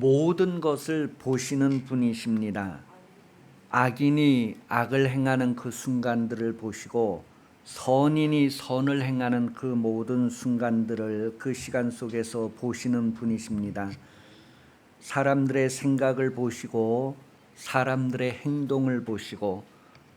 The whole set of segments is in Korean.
모든 것을 보시는 분이십니다. 악인이 악을 행하는 그 순간들을 보시고 선인이 선을 행하는 그 모든 순간들을 그 시간 속에서 보시는 분이십니다. 사람들의 생각을 보시고 사람들의 행동을 보시고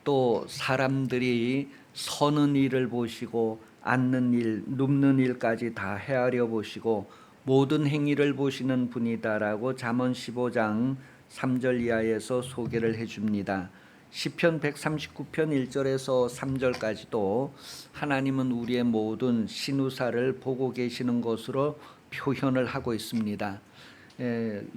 또 사람들이 서는 일을 보시고 앉는 일, 눕는 일까지 다 헤아려 보시고 모든 행위를 보시는 분이다라고 잠언 15장 3절 이하에서 소개를 해줍니다. 시편 139편 1절에서 3절까지도 하나님은 우리의 모든 신우사를 보고 계시는 것으로 표현을 하고 있습니다.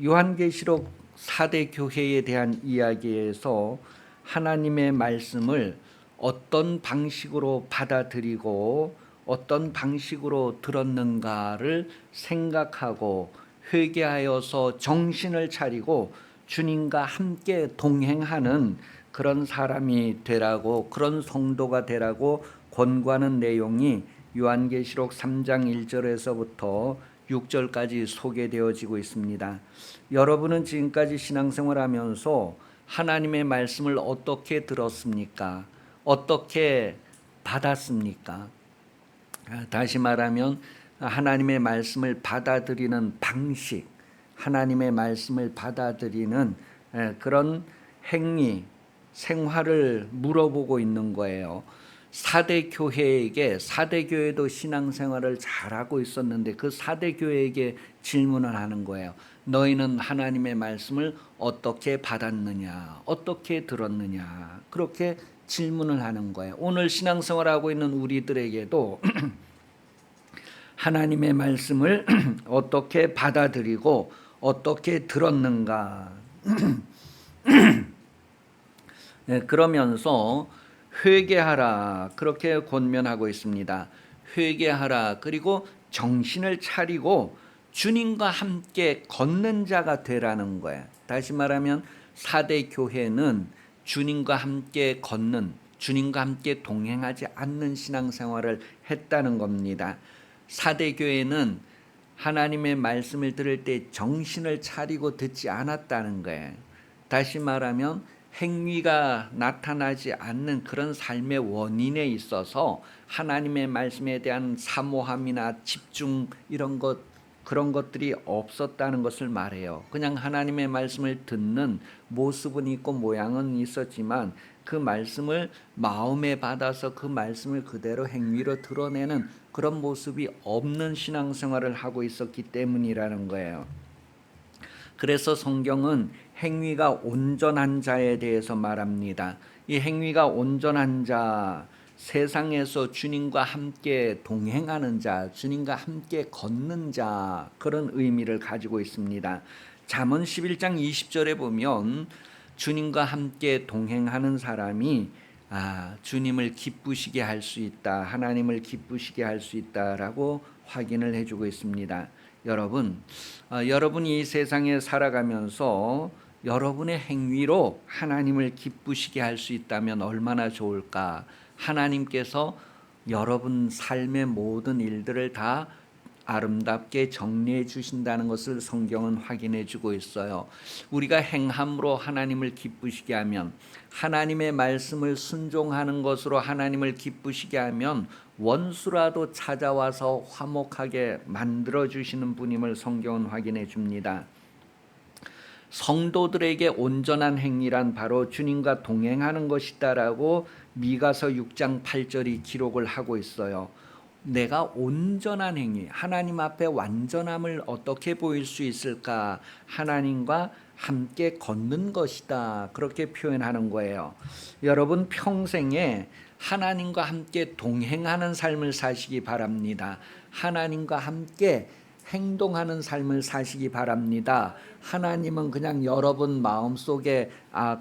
요한계시록 4대 교회에 대한 이야기에서 하나님의 말씀을 어떤 방식으로 받아들이고 어떤 방식으로 들었는가를 생각하고 회개하여서 정신을 차리고 주님과 함께 동행하는 그런 사람이 되라고, 그런 성도가 되라고 권고하는 내용이 요한계시록 3장 1절에서부터 6절까지 소개되어지고 있습니다. 여러분은 지금까지 신앙생활하면서 하나님의 말씀을 어떻게 들었습니까? 어떻게 받았습니까? 다시 말하면 하나님의 말씀을 받아들이는 방식, 하나님의 말씀을 받아들이는 그런 행위, 생활을 물어보고 있는 거예요. 4대 교회에게, 4대 교회도 신앙생활을 잘하고 있었는데 그 4대 교회에게 질문을 하는 거예요. 너희는 하나님의 말씀을 어떻게 받았느냐, 어떻게 들었느냐, 그렇게 질문을 하는 거예요. 오늘 신앙생활하고 있는 우리들에게도 하나님의 말씀을 어떻게 받아들이고 어떻게 들었는가, 그러면서 회개하라, 그렇게 권면하고 있습니다. 회개하라, 그리고 정신을 차리고 주님과 함께 걷는 자가 되라는 거예요. 다시 말하면 4대 교회는 주님과 함께 걷는, 주님과 함께 동행하지 않는 신앙생활을 했다는 겁니다. 4대 교회는 하나님의 말씀을 들을 때 정신을 차리고 듣지 않았다는 거예요. 다시 말하면 행위가 나타나지 않는 그런 삶의 원인에 있어서 하나님의 말씀에 대한 사모함이나 집중 그런 것들이 없었다는 것을 말해요. 그냥 하나님의 말씀을 듣는 모습은 있고 모양은 있었지만 그 말씀을 마음에 받아서 그 말씀을 그대로 행위로 드러내는 그런 모습이 없는 신앙생활을 하고 있었기 때문이라는 거예요. 그래서 성경은 행위가 온전한 자에 대해서 말합니다. 이 행위가 온전한 자, 세상에서 주님과 함께 동행하는 자, 주님과 함께 걷는 자, 그런 의미를 가지고 있습니다. 잠언 11장 20절에 보면 주님과 함께 동행하는 사람이 주님을 기쁘시게 할 수 있다, 하나님을 기쁘시게 할 수 있다라고 확인을 해주고 있습니다. 여러분이 이 세상에 살아가면서 여러분의 행위로 하나님을 기쁘시게 할 수 있다면 얼마나 좋을까? 하나님께서 여러분 삶의 모든 일들을 다 아름답게 정리해 주신다는 것을 성경은 확인해 주고 있어요. 우리가 행함으로 하나님을 기쁘시게 하면, 하나님의 말씀을 순종하는 것으로 하나님을 기쁘시게 하면 원수라도 찾아와서 화목하게 만들어 주시는 분임을 성경은 확인해 줍니다. 성도들에게 온전한 행위란 바로 주님과 동행하는 것이다라고 미가서 6장 8절이 기록을 하고 있어요. 내가 온전한 행위, 하나님 앞에 완전함을 어떻게 보일 수 있을까? 하나님과 함께 걷는 것이다, 그렇게 표현하는 거예요. 여러분 평생에 하나님과 함께 동행하는 삶을 사시기 바랍니다. 하나님과 함께 행동하는 삶을 사시기 바랍니다. 하나님은 그냥 여러분 마음속에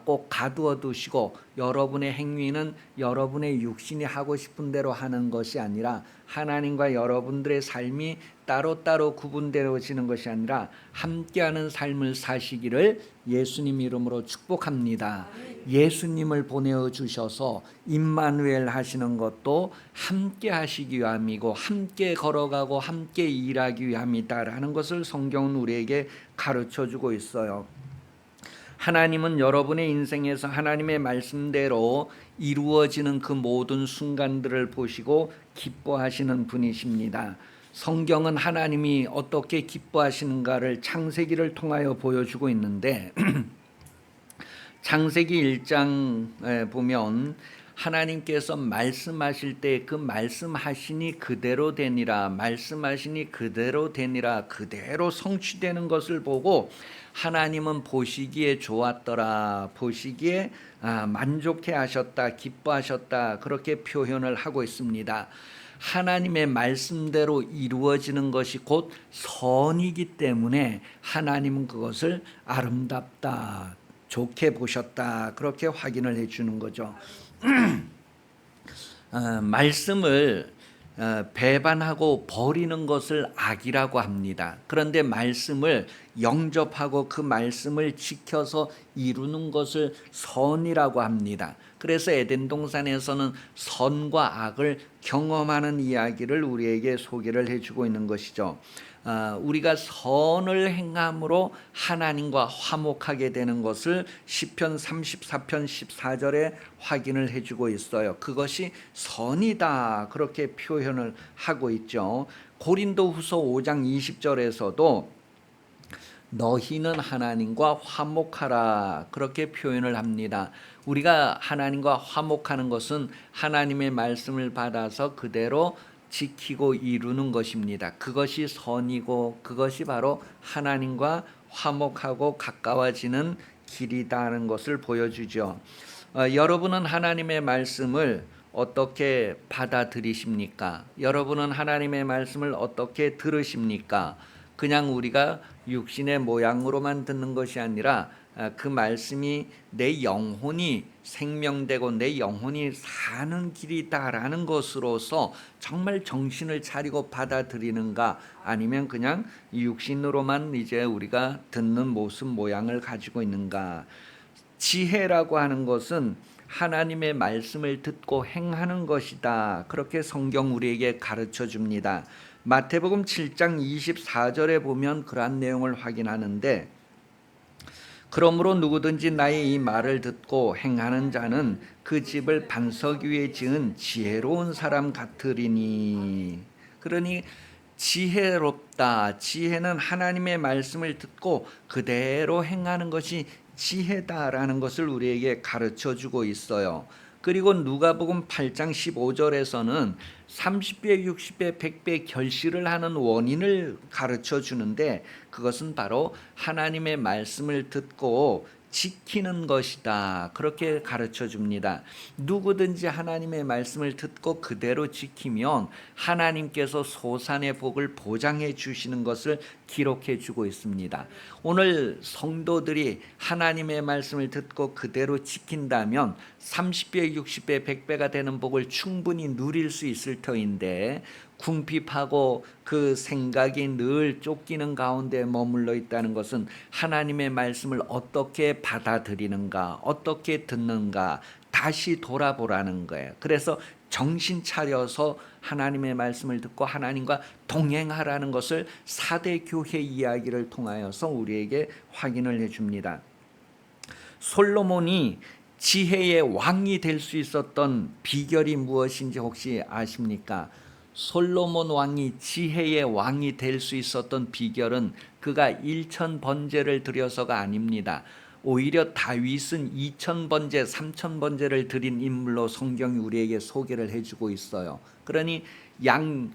꼭 가두어 두시고 여러분의 행위는 여러분의 육신이 하고 싶은 대로 하는 것이 아니라 하나님과 여러분들의 삶이 따로따로 구분되어지는 것이 아니라 함께하는 삶을 사시기를 예수님 이름으로 축복합니다. 예수님을 보내어 주셔서 임마누엘 하시는 것도 함께 하시기 위함이고 함께 걸어가고 함께 일하기 위함이다라는 것을 성경은 우리에게 가르쳐주고 있어요. 하나님은 여러분의 인생에서 하나님의 말씀대로 이루어지는 그 모든 순간들을 보시고 기뻐하시는 분이십니다. 성경은 하나님이 어떻게 기뻐하시는가를 창세기를 통하여 보여주고 있는데 창세기 1장에 보면 하나님께서 말씀하실 때 그 말씀하시니 그대로 되니라, 말씀하시니 그대로 되니라, 그대로 성취되는 것을 보고 하나님은 보시기에 좋았더라, 보시기에 만족해 하셨다, 기뻐하셨다, 그렇게 표현을 하고 있습니다. 하나님의 말씀대로 이루어지는 것이 곧 선이기 때문에 하나님은 그것을 아름답다, 좋게 보셨다, 그렇게 확인을 해주는 거죠. 말씀을 배반하고 버리는 것을 악이라고 합니다. 그런데 말씀을 영접하고 그 말씀을 지켜서 이루는 것을 선이라고 합니다. 그래서 에덴 동산에서는 선과 악을 경험하는 이야기를 우리에게 소개를 해주고 있는 것이죠. 우리가 선을 행함으로 하나님과 화목하게 되는 것을 시편 34편 14절에 확인을 해주고 있어요. 그것이 선이다, 그렇게 표현을 하고 있죠. 고린도후서 5장 20절에서도 너희는 하나님과 화목하라, 그렇게 표현을 합니다. 우리가 하나님과 화목하는 것은 하나님의 말씀을 받아서 그대로 지키고 이루는 것입니다. 그것이 선이고 그것이 바로 하나님과 화목하고 가까워지는 길이다는 것을 보여주죠. 여러분은 하나님의 말씀을 어떻게 받아들이십니까? 여러분은 하나님의 말씀을 어떻게 들으십니까? 그냥 우리가 육신의 모양으로만 듣는 것이 아니라 그 말씀이 내 영혼이 생명되고 내 영혼이 사는 길이다라는 것으로서 정말 정신을 차리고 받아들이는가, 아니면 그냥 육신으로만 이제 우리가 듣는 모습 모양을 가지고 있는가. 지혜라고 하는 것은 하나님의 말씀을 듣고 행하는 것이다, 그렇게 성경 우리에게 가르쳐 줍니다. 마태복음 7장 24절에 보면 그러한 내용을 확인하는데, 그러므로 누구든지 나의 이 말을 듣고 행하는 자는 그 집을 반석 위에 지은 지혜로운 사람 같으리니. 그러니 지혜롭다, 지혜는 하나님의 말씀을 듣고 그대로 행하는 것이 지혜다라는 것을 우리에게 가르쳐주고 있어요. 그리고 누가복음 8장 15절에서는 30배, 60배, 100배 결실을 하는 원인을 가르쳐 주는데, 그것은 바로 하나님의 말씀을 듣고 지키는 것이다, 그렇게 가르쳐 줍니다. 누구든지 하나님의 말씀을 듣고 그대로 지키면 하나님께서 소산의 복을 보장해 주시는 것을 기록해 주고 있습니다. 오늘 성도들이 하나님의 말씀을 듣고 그대로 지킨다면 30배, 60배, 100배가 되는 복을 충분히 누릴 수 있을 터인데, 궁핍하고 그 생각이 늘 쫓기는 가운데 머물러 있다는 것은 하나님의 말씀을 어떻게 받아들이는가, 어떻게 듣는가 다시 돌아보라는 거예요. 그래서 정신 차려서 하나님의 말씀을 듣고 하나님과 동행하라는 것을 4대 교회 이야기를 통하여서 우리에게 확인을 해줍니다. 솔로몬이 지혜의 왕이 될 수 있었던 비결이 무엇인지 혹시 아십니까? 솔로몬 왕이 지혜의 왕이 될 수 있었던 비결은 그가 1000번제를 드려서가 아닙니다. 오히려 다윗은 2000번제, 3000번제를 드린 인물로 성경이 우리에게 소개를 해주고 있어요. 그러니 양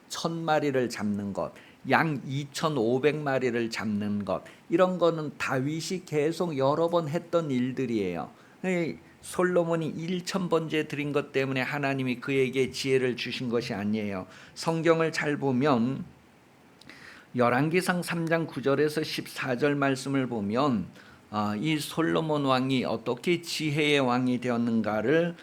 1000마리를 잡는 것, 양 2500마리를 잡는 것, 이런 거는 다윗이 계속 여러 번 했던 일들이에요. 솔로몬이 1000번제 드린 것 때문에 하나님이 그에게 지혜를 주신 것이 아니에요. 성경을 잘 보면 열왕기상 3장 9절에서 14절 말씀을 보면 이 솔로몬 왕이 어떻게 지혜의 왕이 되었는가를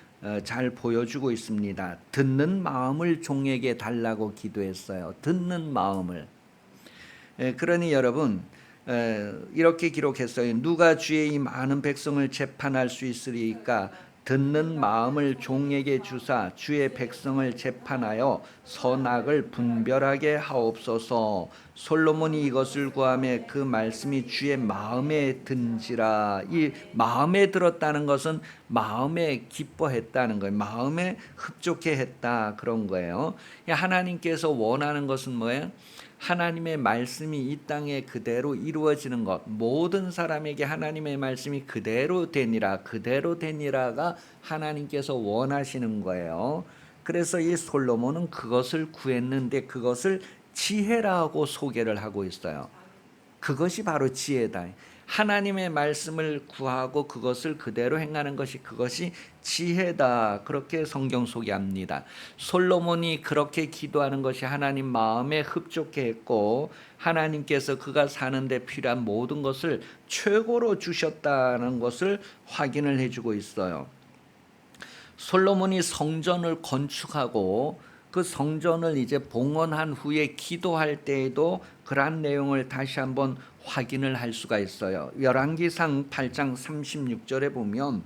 잘 보여주고 있습니다. 듣는 마음을 종에게 달라고 기도했어요. 듣는 마음을. 그러니 여러분 이렇게 기록했어요. 누가 주의 이 많은 백성을 재판할 수 있으리까? 듣는 마음을 종에게 주사 주의 백성을 재판하여 선악을 분별하게 하옵소서. 솔로몬이 이것을 구하매 그 말씀이 주의 마음에 든지라. 이 마음에 들었다는 것은 마음에 기뻐했다는 거예요. 마음에 흡족해 했다, 그런 거예요. 하나님께서 원하는 것은 뭐예요? 하나님의 말씀이 이 땅에 그대로 이루어지는 것, 모든 사람에게 하나님의 말씀이 그대로 되니라가 하나님께서 원하시는 거예요. 그래서 이 솔로몬은 그것을 구했는데 그것을 지혜라고 소개를 하고 있어요. 그것이 바로 지혜다. 하나님의 말씀을 구하고 그것을 그대로 행하는 것이, 그것이 지혜다, 그렇게 성경 소개합니다. 솔로몬이 그렇게 기도하는 것이 하나님 마음에 흡족해 했고 하나님께서 그가 사는데 필요한 모든 것을 최고로 주셨다는 것을 확인을 해주고 있어요. 솔로몬이 성전을 건축하고 그 성전을 이제 봉헌한 후에 기도할 때에도 그러한 내용을 다시 한번 확인을 할 수가 있어요. 열왕기상 8장 36절에 보면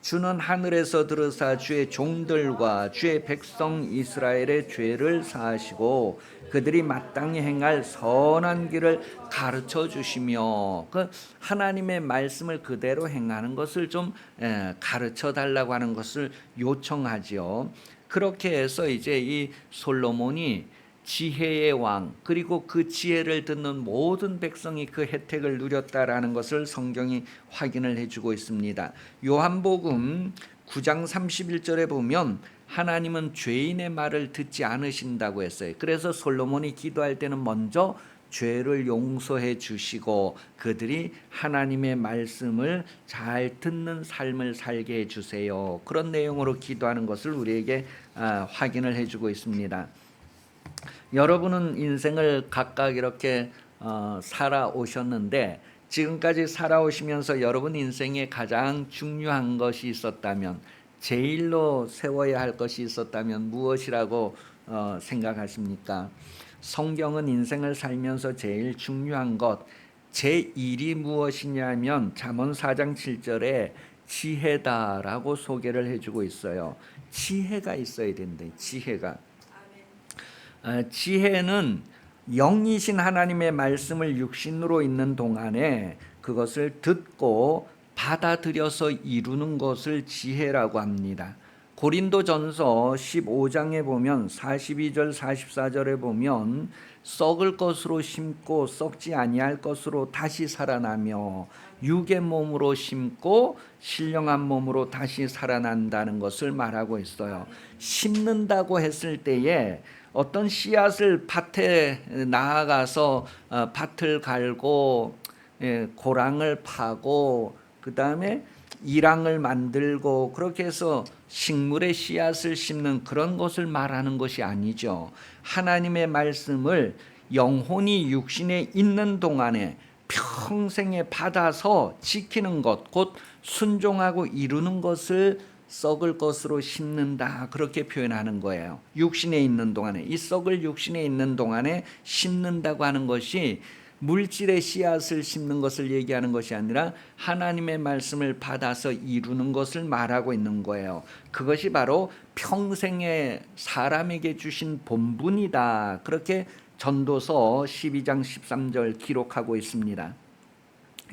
주는 하늘에서 들으사 주의 종들과 주의 백성 이스라엘의 죄를 사하시고 그들이 마땅히 행할 선한 길을 가르쳐 주시며, 그 하나님의 말씀을 그대로 행하는 것을 좀 가르쳐 달라고 하는 것을 요청하지요. 그렇게 해서 이제 이 솔로몬이 지혜의 왕, 그리고 그 지혜를 듣는 모든 백성이 그 혜택을 누렸다라는 것을 성경이 확인을 해주고 있습니다. 요한복음 9장 31절에 보면 하나님은 죄인의 말을 듣지 않으신다고 했어요. 그래서 솔로몬이 기도할 때는 먼저 죄를 용서해 주시고 그들이 하나님의 말씀을 잘 듣는 삶을 살게 해주세요, 그런 내용으로 기도하는 것을 우리에게 확인을 해주고 있습니다. 여러분은 인생을 각각 이렇게 살아오셨는데 지금까지 살아오시면서 여러분 인생에 가장 중요한 것이 있었다면, 제일로 세워야 할 것이 있었다면 무엇이라고 생각하십니까? 성경은 인생을 살면서 제일 중요한 것, 제1이 무엇이냐면 잠언 4장 7절에 지혜다라고 소개를 해주고 있어요. 지혜가 있어야 된다. 지혜가. 지혜는 영이신 하나님의 말씀을 육신으로 있는 동안에 그것을 듣고 받아들여서 이루는 것을 지혜라고 합니다. 고린도전서 15장에 보면 42절 44절에 보면 썩을 것으로 심고 썩지 아니할 것으로 다시 살아나며 육의 몸으로 심고 신령한 몸으로 다시 살아난다는 것을 말하고 있어요. 심는다고 했을 때에 어떤 씨앗을 밭에 나아가서 밭을 갈고 고랑을 파고 그 다음에 이랑을 만들고 그렇게 해서 식물의 씨앗을 심는 그런 것을 말하는 것이 아니죠. 하나님의 말씀을 영혼이 육신에 있는 동안에 평생에 받아서 지키는 것, 곧 순종하고 이루는 것을 썩을 것으로 심는다, 그렇게 표현하는 거예요. 육신에 있는 동안에, 이 썩을 육신에 있는 동안에 심는다고 하는 것이 물질의 씨앗을 심는 것을 얘기하는 것이 아니라 하나님의 말씀을 받아서 이루는 것을 말하고 있는 거예요. 그것이 바로 평생에 사람에게 주신 본분이다, 그렇게 전도서 12장 13절 기록하고 있습니다.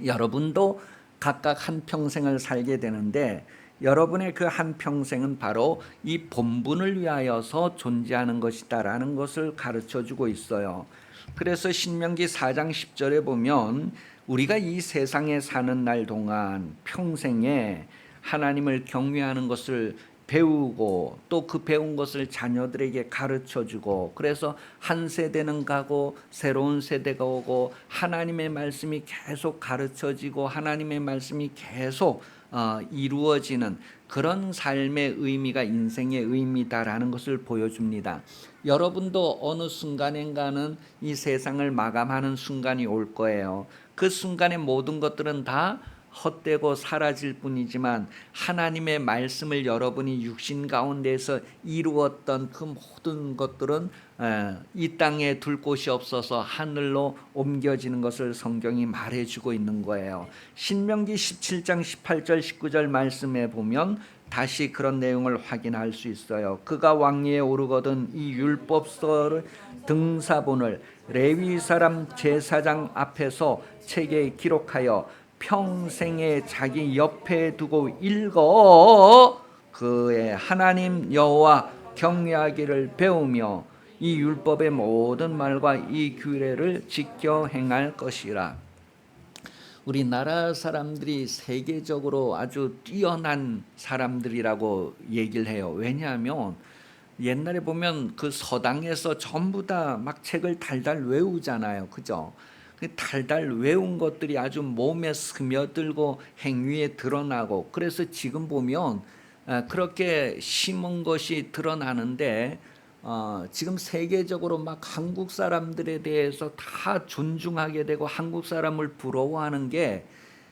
여러분도 각각 한 평생을 살게 되는데 여러분의 그 한 평생은 바로 이 본분을 위하여서 존재하는 것이다라는 것을 가르쳐주고 있어요. 그래서 신명기 4장 10절에 보면 우리가 이 세상에 사는 날 동안 평생에 하나님을 경외하는 것을 배우고 또 그 배운 것을 자녀들에게 가르쳐주고, 그래서 한 세대는 가고 새로운 세대가 오고 하나님의 말씀이 계속 가르쳐지고 하나님의 말씀이 계속 이루어지는 그런 삶의 의미가 인생의 의미다라는 것을 보여줍니다. 여러분도 어느 순간인가는 이 세상을 마감하는 순간이 올 거예요. 그 순간의 모든 것들은 다 헛되고 사라질 뿐이지만 하나님의 말씀을 여러분이 육신 가운데서 이루었던 그 모든 것들은 이 땅에 둘 곳이 없어서 하늘로 옮겨지는 것을 성경이 말해주고 있는 거예요. 신명기 17장 18절 19절 말씀에 보면 다시 그런 내용을 확인할 수 있어요. 그가 왕위에 오르거든 이 율법서를 등사본을 레위 사람 제사장 앞에서 책에 기록하여 평생에 자기 옆에 두고 읽어 그의 하나님 여호와 경외하기를 배우며 이 율법의 모든 말과 이 규례를 지켜 행할 것이라. 우리나라 사람들이 세계적으로 아주 뛰어난 사람들이라고 얘기를 해요. 왜냐하면 옛날에 보면 그 서당에서 전부 다 막 책을 달달 외우잖아요. 그죠? 그 달달 외운 것들이 아주 몸에 스며들고 행위에 드러나고, 그래서 지금 보면 그렇게 심은 것이 드러나는데 지금 세계적으로 막 한국 사람들에 대해서 다 존중하게 되고 한국 사람을 부러워하는 게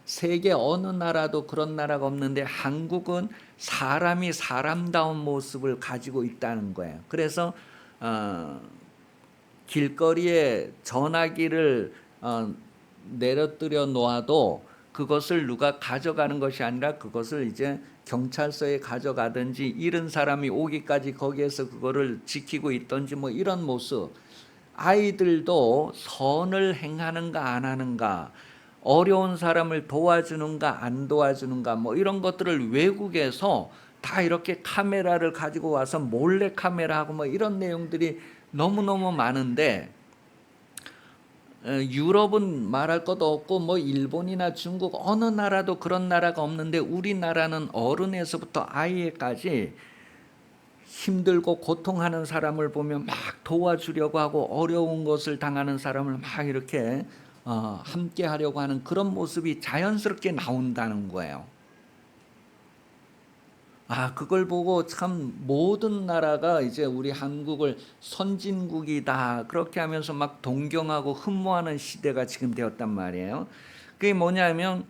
세계 어느 나라도 그런 나라가 없는데 한국은 사람이 사람다운 모습을 가지고 있다는 거예요. 그래서 길거리에 전화기를 내려뜨려 놓아도 그것을 누가 가져가는 것이 아니라 그것을 이제 경찰서에 가져가든지 잃은 사람이 오기까지 거기에서 그거를 지키고 있든지 뭐 이런 모습. 아이들도 선을 행하는가 안 하는가, 어려운 사람을 도와주는가 안 도와주는가, 뭐 이런 것들을 외국에서 다 이렇게 카메라를 가지고 와서 몰래 카메라하고 뭐 이런 내용들이 너무너무 많은데, 유럽은 말할 것도 없고 뭐 일본이나 중국 어느 나라도 그런 나라가 없는데 우리나라는 어른에서부터 아이에까지 힘들고 고통하는 사람을 보면 막 도와주려고 하고 어려운 것을 당하는 사람을 막 이렇게 함께 하려고 하는 그런 모습이 자연스럽게 나온다는 거예요. 그걸 보고 참 모든 나라가 이제 우리 한국을 선진국이다 그렇게 하면서 막 동경하고 흠모하는 시대가 지금 되었단 말이에요. 그게 뭐냐면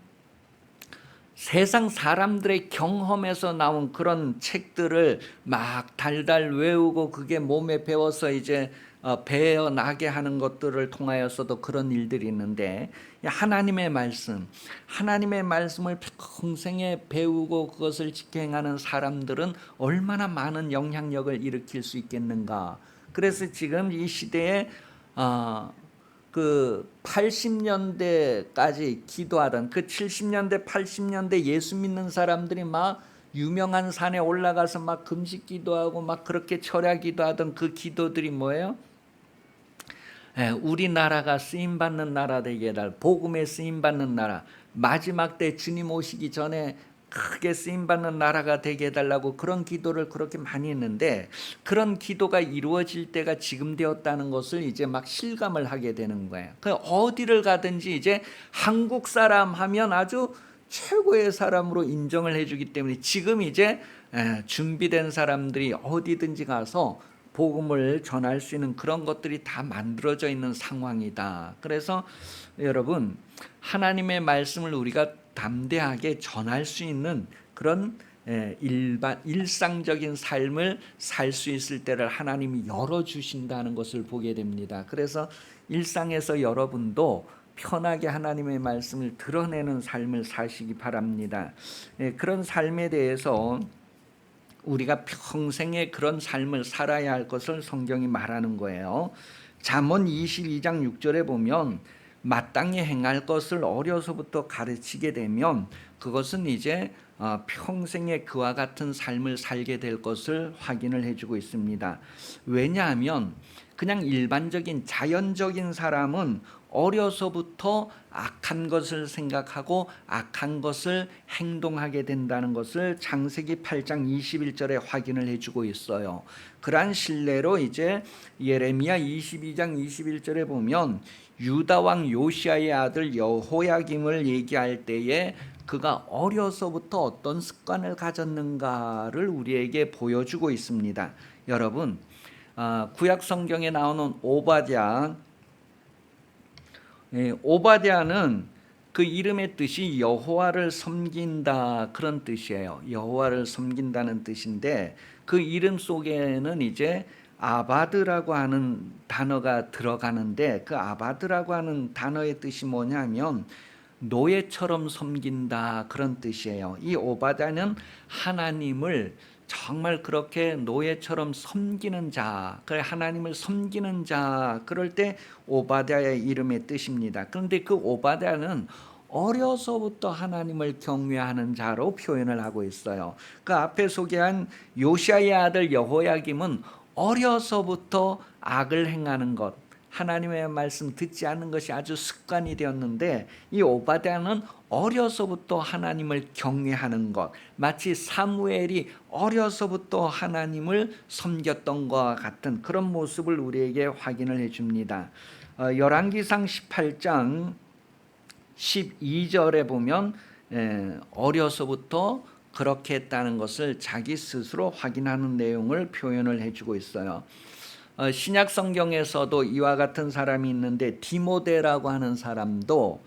세상 사람들의 경험에서 나온 그런 책들을 막 달달 외우고 그게 몸에 배워서 이제 배어나게 하는 것들을 통하여서도 그런 일들이 있는데, 하나님의 말씀을 평생에 배우고 그것을 지켜행하는 사람들은 얼마나 많은 영향력을 일으킬 수 있겠는가. 그래서 지금 이 시대에 그 80년대까지 기도하던 그 70년대 80년대 예수 믿는 사람들이 막 유명한 산에 올라가서 막 금식 기도하고 막 그렇게 철야 기도하던 그 기도들이 뭐예요? 우리나라가 쓰임받는 나라 되게 해달, 복음에 쓰임받는 나라, 마지막 때 주님 오시기 전에 크게 쓰임받는 나라가 되게 해달라고 그런 기도를 그렇게 많이 했는데, 그런 기도가 이루어질 때가 지금 되었다는 것을 이제 막 실감을 하게 되는 거예요. 어디를 가든지 이제 한국 사람 하면 아주 최고의 사람으로 인정을 해주기 때문에 지금 이제 준비된 사람들이 어디든지 가서 복음을 전할 수 있는 그런 것들이 다 만들어져 있는 상황이다. 그래서 여러분, 하나님의 말씀을 우리가 담대하게 전할 수 있는 그런 일상적인 삶을 살 수 있을 때를 하나님이 열어주신다는 것을 보게 됩니다. 그래서 일상에서 여러분도 편하게 하나님의 말씀을 드러내는 삶을 사시기 바랍니다. 그런 삶에 대해서 우리가 평생에 그런 삶을 살아야 할 것을 성경이 말하는 거예요. 잠언 22장 6절에 보면 마땅히 행할 것을 어려서부터 가르치게 되면 그것은 이제 평생에 그와 같은 삶을 살게 될 것을 확인을 해주고 있습니다. 왜냐하면 그냥 일반적인 자연적인 사람은 어려서부터 악한 것을 생각하고 악한 것을 행동하게 된다는 것을 창세기 8장 21절에 확인을 해주고 있어요. 그러한 신뢰로 이제 예레미야 22장 21절에 보면 유다 왕 요시아의 아들 여호야김을 얘기할 때에 그가 어려서부터 어떤 습관을 가졌는가를 우리에게 보여주고 있습니다. 여러분, 구약 성경에 나오는 오바댜는 그 이름의 뜻이 여호와를 섬긴다 그런 뜻이에요. 여호와를 섬긴다는 뜻인데 그 이름 속에는 이제 아바드라고 하는 단어가 들어가는데 그 아바드라고 하는 단어의 뜻이 뭐냐면 노예처럼 섬긴다 그런 뜻이에요. 이 오바다는 하나님을 정말 그렇게 노예처럼 섬기는 자, 그 하나님을 섬기는 자, 그럴 때 오바댜의 이름의 뜻입니다. 그런데 그 오바댜는 어려서부터 하나님을 경외하는 자로 표현을 하고 있어요. 그 앞에 소개한 요시야의 아들 여호야김은 어려서부터 악을 행하는 것, 하나님의 말씀 듣지 않는 것이 아주 습관이 되었는데 이 오바댜는 어려서부터 하나님을 경외하는 것, 마치 사무엘이 어려서부터 하나님을 섬겼던 것과 같은 그런 모습을 우리에게 확인을 해줍니다. 열왕기상 18장 12절에 보면 어려서부터 그렇게 했다는 것을 자기 스스로 확인하는 내용을 표현을 해주고 있어요. 신약 성경에서도 이와 같은 사람이 있는데 디모데라고 하는 사람도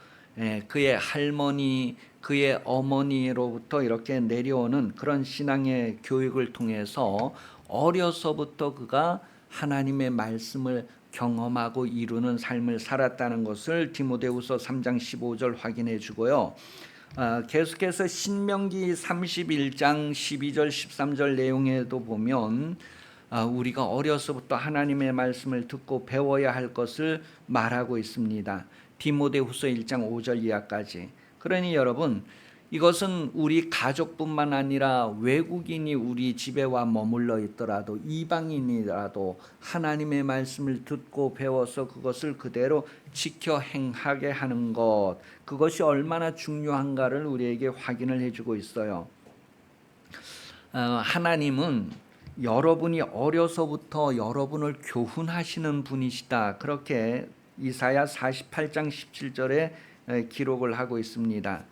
그의 할머니, 그의 어머니로부터 이렇게 내려오는 그런 신앙의 교육을 통해서 어려서부터 그가 하나님의 말씀을 경험하고 이루는 삶을 살았다는 것을 디모데후서 3장 15절 확인해 주고요. 계속해서 신명기 31장 12절 13절 내용에도 보면 우리가 어려서부터 하나님의 말씀을 듣고 배워야 할 것을 말하고 있습니다. 디모데후서 1장 5절 이하까지. 그러니 여러분, 이것은 우리 가족뿐만 아니라 외국인이 우리 집에 와 머물러 있더라도 이방인이라도 하나님의 말씀을 듣고 배워서 그것을 그대로 지켜 행하게 하는 것, 그것이 얼마나 중요한가를 우리에게 확인을 해주고 있어요. 하나님은 여러분이 어려서부터 여러분을 교훈하시는 분이시다. 그렇게 이사야 48장 17절에 기록을 하고 있습니다.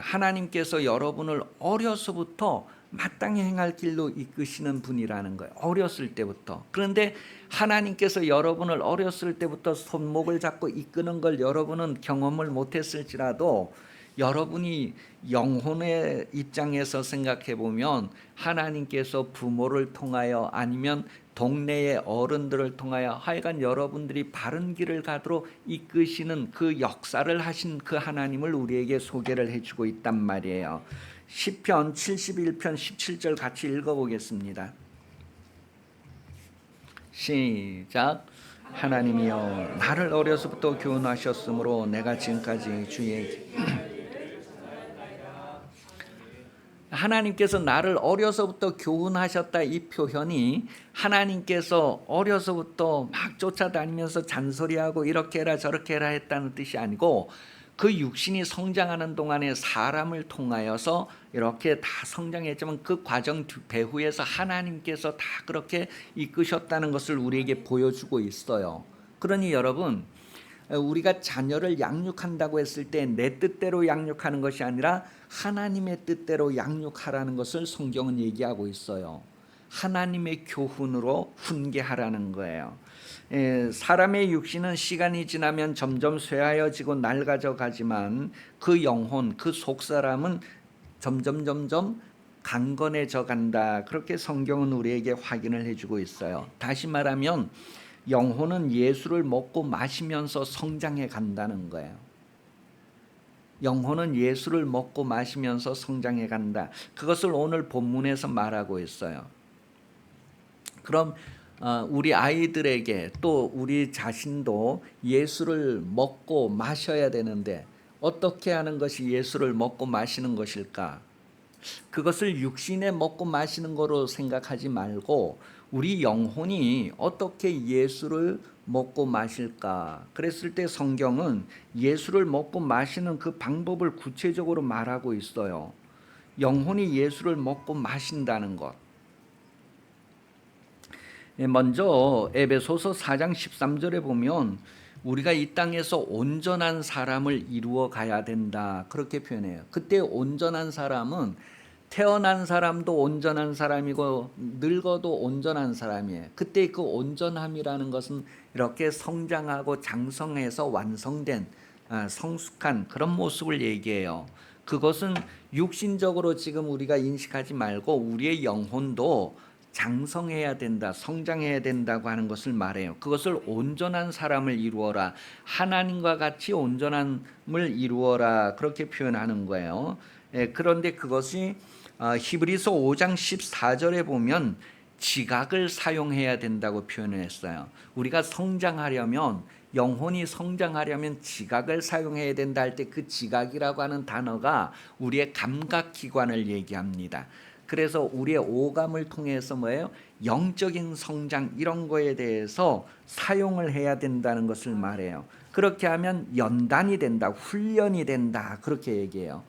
하나님께서 여러분을 어려서부터 마땅히 행할 길로 이끄시는 분이라는 거예요. 어렸을 때부터. 그런데 하나님께서 여러분을 어렸을 때부터 손목을 잡고 이끄는 걸 여러분은 경험을 못했을지라도 여러분이 영혼의 입장에서 생각해 보면 하나님께서 부모를 통하여 아니면 동네의 어른들을 통하여 하여간 여러분들이 바른 길을 가도록 이끄시는 그 역사를 하신 그 하나님을 우리에게 소개를 해주고 있단 말이에요. 시편 71편 17절 같이 읽어보겠습니다. 시작. 하나님이여 나를 어려서부터 교훈하셨으므로 내가 지금까지 주의 하나님께서 나를 어려서부터 교훈하셨다 이 표현이 하나님께서 어려서부터 막 쫓아다니면서 잔소리하고 이렇게 해라 저렇게 해라 했다는 뜻이 아니고 그 육신이 성장하는 동안에 사람을 통하여서 이렇게 다 성장했지만 그 과정 배후에서 하나님께서 다 그렇게 이끄셨다는 것을 우리에게 보여주고 있어요. 그러니 여러분, 우리가 자녀를 양육한다고 했을 때 내 뜻대로 양육하는 것이 아니라 하나님의 뜻대로 양육하라는 것을 성경은 얘기하고 있어요. 하나님의 교훈으로 훈계하라는 거예요. 사람의 육신은 시간이 지나면 점점 쇠하여지고 낡아져 가지만 그 영혼, 그 속사람은 점점 강건해져 간다. 그렇게 성경은 우리에게 확인을 해주고 있어요. 다시 말하면 영혼은 예수를 먹고 마시면서 성장해 간다는 거예요. 영혼은 예수를 먹고 마시면서 성장해 간다. 그것을 오늘 본문에서 말하고 있어요. 그럼 우리 아이들에게 또 우리 자신도 예수를 먹고 마셔야 되는데 어떻게 하는 것이 예수를 먹고 마시는 것일까? 그것을 육신에 먹고 마시는 거로 생각하지 말고 우리 영혼이 어떻게 예수를 먹고 마실까? 그랬을 때 성경은 예수를 먹고 마시는 그 방법을 구체적으로 말하고 있어요. 영혼이 예수를 먹고 마신다는 것. 먼저 에베소서 4장 13절에 보면 우리가 이 땅에서 온전한 사람을 이루어 가야 된다. 그렇게 표현해요. 그때 온전한 사람은 태어난 사람도 온전한 사람이고 늙어도 온전한 사람이에요. 그때 그 온전함이라는 것은 이렇게 성장하고 장성해서 완성된 성숙한 그런 모습을 얘기해요. 그것은 육신적으로 지금 우리가 인식하지 말고 우리의 영혼도 장성해야 된다, 성장해야 된다고 하는 것을 말해요. 그것을 온전한 사람을 이루어라, 하나님과 같이 온전함을 이루어라, 그렇게 표현하는 거예요. 그런데 그것이 히브리서 5장 14절에 보면 지각을 사용해야 된다고 표현했어요. 우리가 성장하려면, 영혼이 성장하려면 지각을 사용해야 된다 할 때 그 지각이라고 하는 단어가 우리의 감각기관을 얘기합니다. 그래서 우리의 오감을 통해서 뭐예요? 영적인 성장 이런 거에 대해서 사용을 해야 된다는 것을 말해요. 그렇게 하면 연단이 된다, 훈련이 된다, 그렇게 얘기해요.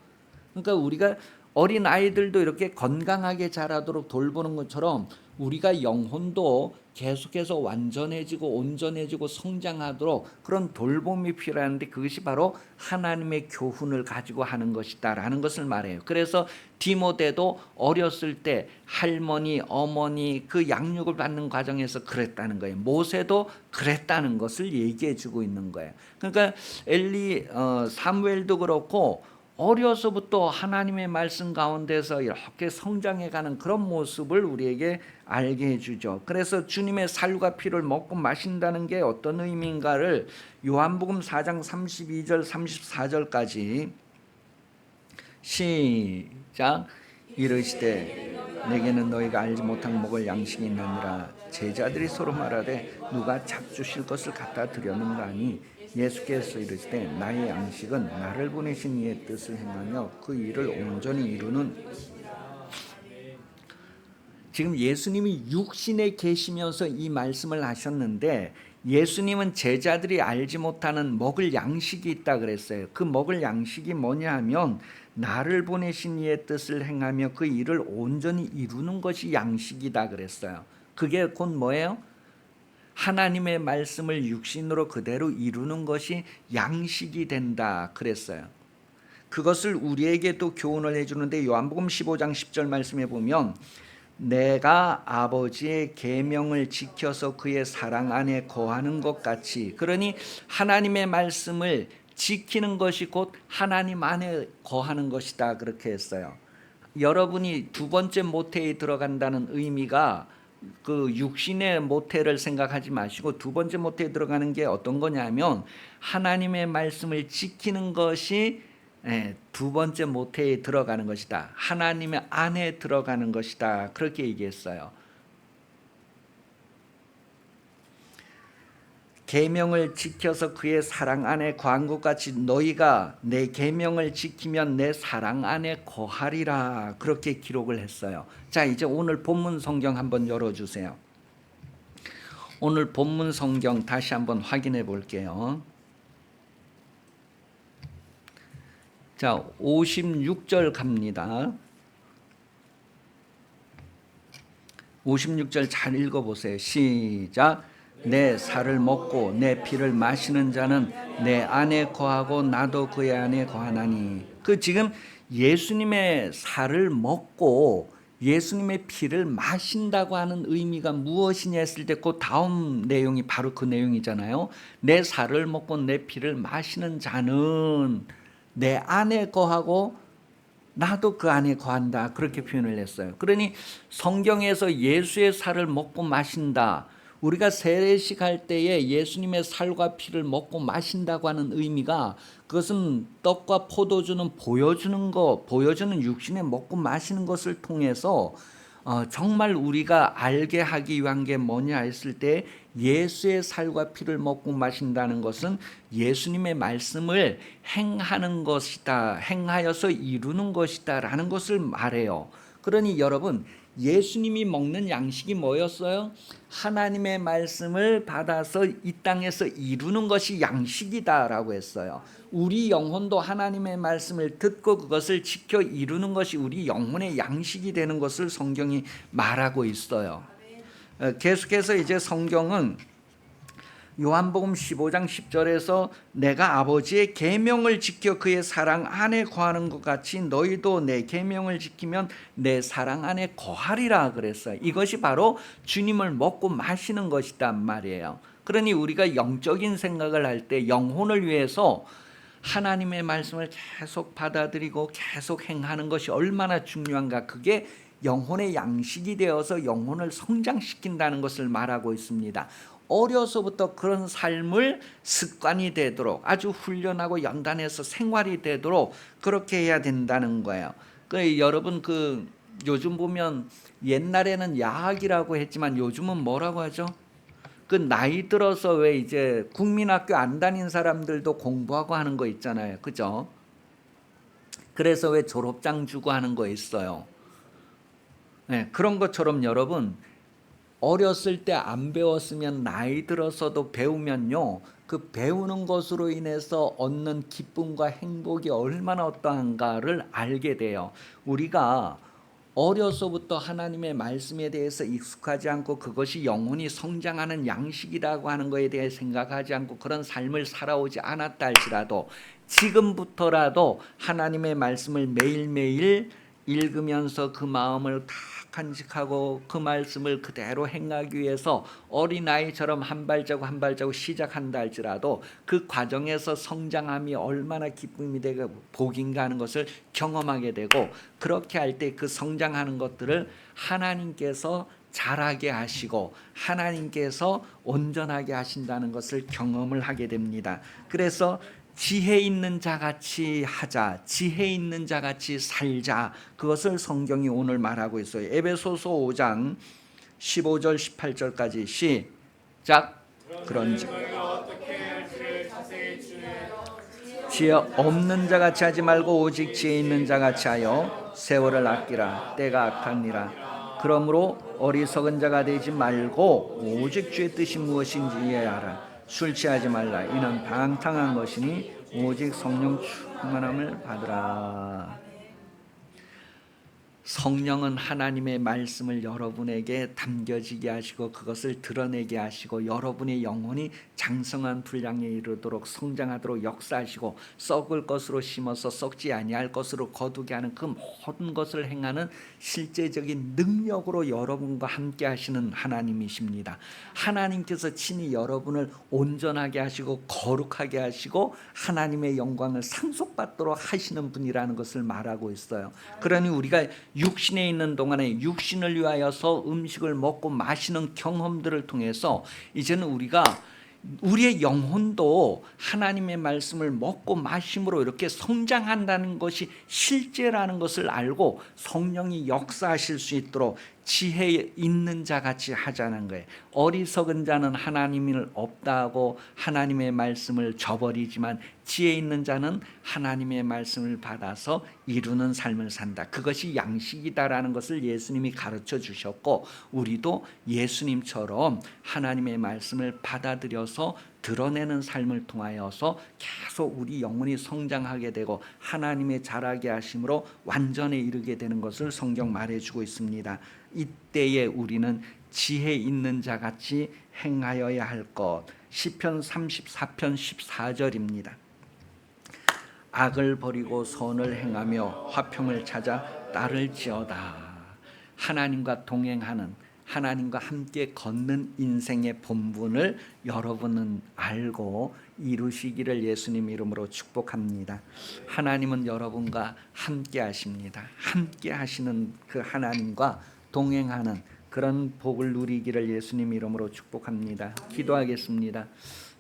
그러니까 우리가 어린 아이들도 이렇게 건강하게 자라도록 돌보는 것처럼 우리가 영혼도 계속해서 완전해지고 온전해지고 성장하도록 그런 돌봄이 필요한데, 그것이 바로 하나님의 교훈을 가지고 하는 것이다라는 것을 말해요. 그래서 디모데도 어렸을 때 할머니, 어머니 그 양육을 받는 과정에서 그랬다는 거예요. 모세도 그랬다는 것을 얘기해 주고 있는 거예요. 그러니까 사무엘도 그렇고 어려서부터 하나님의 말씀 가운데서 이렇게 성장해가는 그런 모습을 우리에게 알게 해주죠. 그래서 주님의 살과 피를 먹고 마신다는 게 어떤 의미인가를 요한복음 4장 32절 34절까지 시작. 이르시되 내게는 너희가 알지 못한 먹을 양식이 있느니라. 제자들이 서로 말하되 누가 잡수실 것을 갖다 드렸는가 하니 예수께서 이르시되 나의 양식은 나를 보내신 이의 뜻을 행하며 그 일을 온전히 이루는. 지금 예수님이 육신에 계시면서 이 말씀을 하셨는데, 예수님은 제자들이 알지 못하는 먹을 양식이 있다 그랬어요. 그 먹을 양식이 뭐냐 하면 나를 보내신 이의 뜻을 행하며 그 일을 온전히 이루는 것이 양식이다 그랬어요. 그게 곧 뭐예요? 하나님의 말씀을 육신으로 그대로 이루는 것이 양식이 된다 그랬어요. 그것을 우리에게도 교훈을 해주는데 요한복음 15장 10절 말씀에 보면 내가 아버지의 계명을 지켜서 그의 사랑 안에 거하는 것 같이, 그러니 하나님의 말씀을 지키는 것이 곧 하나님 안에 거하는 것이다 그렇게 했어요. 여러분이 두 번째 모태에 들어간다는 의미가 그 육신의 모태를 생각하지 마시고 두 번째 모태에 들어가는 게 어떤 거냐면 하나님의 말씀을 지키는 것이 두 번째 모태에 들어가는 것이다. 하나님의 안에 들어가는 것이다. 그렇게 얘기했어요. 계명을 지켜서 그의 사랑 안에 거한 것 같이 너희가 내 계명을 지키면 내 사랑 안에 거하리라. 그렇게 기록을 했어요. 자, 이제 오늘 본문 성경 한번 열어주세요. 오늘 본문 성경 다시 한번 확인해 볼게요. 자, 56절 갑니다. 56절 잘 읽어보세요. 시작. 내 살을 먹고 내 피를 마시는 자는 내 안에 거하고 나도 그의 안에 거하나니. 그 지금 예수님의 살을 먹고 예수님의 피를 마신다고 하는 의미가 무엇이냐 했을 때 그 다음 내용이 바로 그 내용이잖아요. 내 살을 먹고 내 피를 마시는 자는 내 안에 거하고 나도 그 안에 거한다. 그렇게 표현을 했어요. 그러니 성경에서 예수의 살을 먹고 마신다. 우리가 세례식 할 때에 예수님의 살과 피를 먹고 마신다고 하는 의미가, 그것은 떡과 포도주는 보여주는 육신에 먹고 마시는 것을 통해서 정말 우리가 알게 하기 위한 게 뭐냐 했을 때 예수의 살과 피를 먹고 마신다는 것은 예수님의 말씀을 행하는 것이다, 행하여서 이루는 것이다 라는 것을 말해요. 그러니 여러분, 예수님이 먹는 양식이 뭐였어요? 하나님의 말씀을 받아서 이 땅에서 이루는 것이 양식이다라고 했어요. 우리 영혼도 하나님의 말씀을 듣고 그것을 지켜 이루는 것이 우리 영혼의 양식이 되는 것을 성경이 말하고 있어요. 계속해서 이제 성경은 요한복음 15장 10절에서 내가 아버지의 계명을 지켜 그의 사랑 안에 거하는 것 같이 너희도 내 계명을 지키면 내 사랑 안에 거하리라 그랬어요. 이것이 바로 주님을 먹고 마시는 것이란 말이에요. 그러니 우리가 영적인 생각을 할 때 영혼을 위해서 하나님의 말씀을 계속 받아들이고 계속 행하는 것이 얼마나 중요한가. 그게 영혼의 양식이 되어서 영혼을 성장시킨다는 것을 말하고 있습니다. 어려서부터 그런 삶을 습관이 되도록 아주 훈련하고 연단해서 생활이 되도록 그렇게 해야 된다는 거예요. 여러분 요즘 보면 옛날에는 야학이라고 했지만 요즘은 뭐라고 하죠? 나이 들어서 왜 이제 국민학교 안 다닌 사람들도 공부하고 하는 거 있잖아요. 그죠? 그래서 왜 졸업장 주고 하는 거 있어요. 네, 그런 것처럼 여러분 어렸을 때 안 배웠으면 나이 들어서도 배우면요, 그 배우는 것으로 인해서 얻는 기쁨과 행복이 얼마나 어떠한가를 알게 돼요. 우리가 어려서부터 하나님의 말씀에 대해서 익숙하지 않고 그것이 영혼이 성장하는 양식이라고 하는 것에 대해 생각하지 않고 그런 삶을 살아오지 않았다 할지라도 지금부터라도 하나님의 말씀을 매일매일 읽으면서 그 마음을 다 간직하고 그 말씀을 그대로 행하기 위해서 어린아이처럼 한 발자국 한 발자국 시작한다 할지라도 그 과정에서 성장함이 얼마나 기쁨이 되고 복인가 하는 것을 경험하게 되고, 그렇게 할 때 그 성장하는 것들을 하나님께서 자라게 하시고 하나님께서 온전하게 하신다는 것을 경험을 하게 됩니다. 그래서 지혜 있는 자같이 하자, 지혜 있는 자같이 살자, 그것을 성경이 오늘 말하고 있어요. 에베소서 5장 15절 18절까지 시작. 그런즉 지혜 없는 자같이 하지 말고 오직 지혜 있는 자같이 하여 세월을 아끼라. 때가 악하니라. 그러므로 어리석은 자가 되지 말고 오직 주의 뜻이 무엇인지 이해하라. 술 취하지 말라. 이는 방탕한 것이니 오직 성령 충만함을 받으라. 성령은 하나님의 말씀을 여러분에게 담겨지게 하시고 그것을 드러내게 하시고 여러분의 영혼이 장성한 분량에 이르도록 성장하도록 역사하시고 썩을 것으로 심어서 썩지 아니할 것으로 거두게 하는 그 모든 것을 행하는 실제적인 능력으로 여러분과 함께 하시는 하나님이십니다. 하나님께서 친히 여러분을 온전하게 하시고 거룩하게 하시고 하나님의 영광을 상속받도록 하시는 분이라는 것을 말하고 있어요. 그러니 우리가 육신에 있는 동안에 육신을 위하여서 음식을 먹고 마시는 경험들을 통해서 이제는 우리의 영혼도 하나님의 말씀을 먹고 마심으로 이렇게 성장한다는 것이 실제라는 것을 알고 성령이 역사하실 수 있도록 지혜 있는 자같이 하자는 거예요. 어리석은 자는 하나님을 없다 하고 하나님의 말씀을 저버리지만 지혜 있는 자는 하나님의 말씀을 받아서 이루는 삶을 산다. 그것이 양식이다라는 것을 예수님이 가르쳐 주셨고, 우리도 예수님처럼 하나님의 말씀을 받아들여서 드러내는 삶을 통하여서 계속 우리 영혼이 성장하게 되고 하나님의 자라게 하심으로 완전에 이르게 되는 것을 성경 말해주고 있습니다. 이때에 우리는 지혜 있는 자같이 행하여야 할 것, 시편 34편 14절입니다. 악을 버리고 선을 행하며 화평을 찾아 따를지어다. 하나님과 동행하는, 하나님과 함께 걷는 인생의 본분을 여러분은 알고 이루시기를 예수님 이름으로 축복합니다. 하나님은 여러분과 함께 하십니다. 함께 하시는 그 하나님과 동행하는 그런 복을 누리기를 예수님 이름으로 축복합니다. 기도하겠습니다.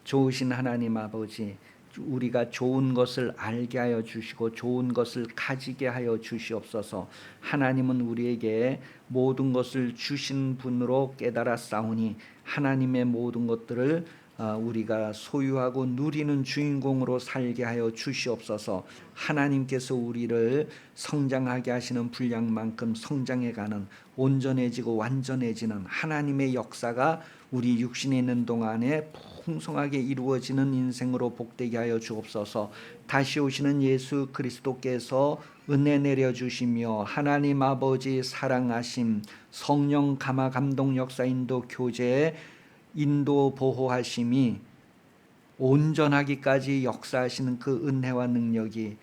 좋으신 하나님 아버지, 우리가 좋은 것을 알게 하여 주시고 좋은 것을 가지게 하여 주시옵소서. 하나님은 우리에게 모든 것을 주신 분으로 깨달았사오니 하나님의 모든 것들을 우리가 소유하고 누리는 주인공으로 살게 하여 주시옵소서. 하나님께서 우리를 성장하게 하시는 분량만큼 성장해가는, 온전해지고 완전해지는 하나님의 역사가 우리 육신에 있는 동안에 풍성하게 이루어지는 인생으로 복되게 하여 주옵소서. 다시 오시는 예수 그리스도께서 은혜 내려주시며 하나님 아버지 사랑하심, 성령 감화 감동 역사 인도 교제에 인도 보호하심이 온전하기까지 역사하시는 그 은혜와 능력이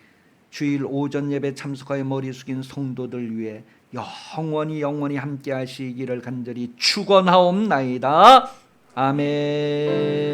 주일 오전 예배 참석하여 머리 숙인 성도들 위해 영원히 함께 하시기를 간절히 축원하옵나이다. 아멘.